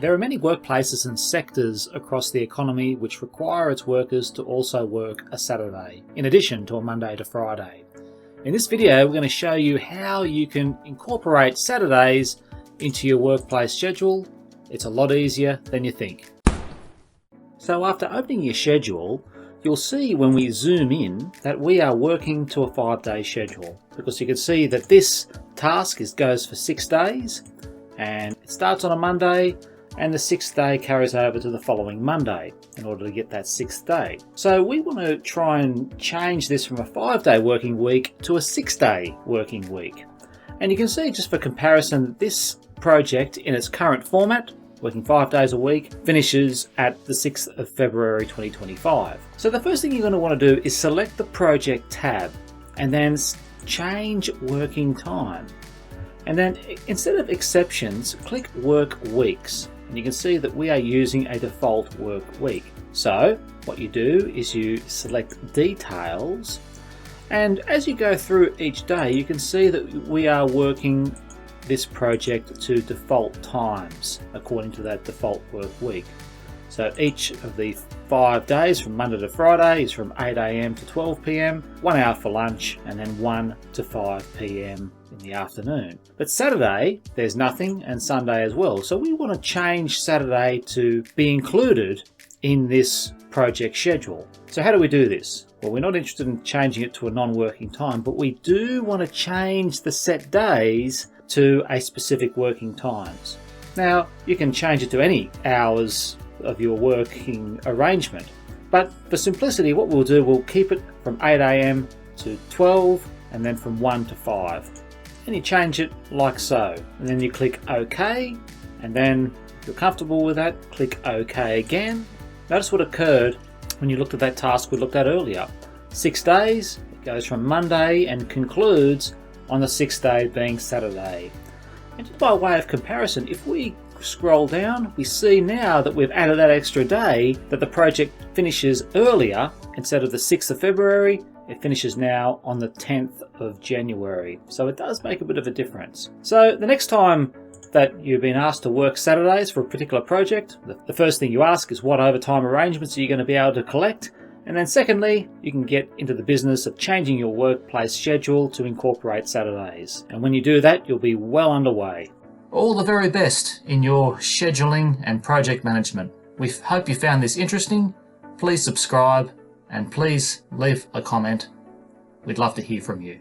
There are many workplaces and sectors across the economy which require its workers to also work a Saturday, in addition to a Monday to Friday. In this video, we're going to show you how you can incorporate Saturdays into your workplace schedule. It's a lot easier than you think. So after opening your schedule, you'll see when we zoom in that we are working to a 5-day schedule, because you can see that this task goes for 6 days and it starts on a Monday, and the 6th day carries over to the following Monday in order to get that 6th day. So we want to try and change this from a 5-day working week to a 6-day working week. And you can see, just for comparison, that this project in its current format, working 5 days a week, finishes at the 6th of February 2025. So the first thing you're going to want to do is select the project tab and then change working time. And then instead of exceptions, click work weeks. And you can see that we are using a default work week. So what you do is you select details, and as you go through each day, you can see that we are working this project to default times according to that default work week. So each of the 5 days from Monday to Friday is from 8 AM to 12 PM, 1 hour for lunch, and then 1 to 5 PM in the afternoon. But Saturday, there's nothing, and Sunday as well. So we want to change Saturday to be included in this project schedule. So how do we do this? Well, we're not interested in changing it to a non-working time, but we do want to change the set days to a specific working times. Now, you can change it to any hours of your working arrangement, but for simplicity, what we'll do, we'll keep it from 8 AM to 12, and then from 1 to 5. And you change it like so, and then you click OK, and then if you're comfortable with that, click OK again. Notice what occurred when you looked at that task we looked at earlier. 6 days, it goes from Monday and concludes on the 6th day being Saturday. And just by way of comparison, if we scroll down, we see now that we've added that extra day, that the project finishes earlier. Instead of the 6th of February, it finishes now on the 10th of January. So it does make a bit of a difference. So the next time that you've been asked to work Saturdays for a particular project, the first thing you ask is what overtime arrangements are you going to be able to collect? And then secondly, you can get into the business of changing your workplace schedule to incorporate Saturdays. And when you do that, you'll be well underway. All the very best in your scheduling and project management. We hope you found this interesting. Please subscribe and please leave a comment. We'd love to hear from you.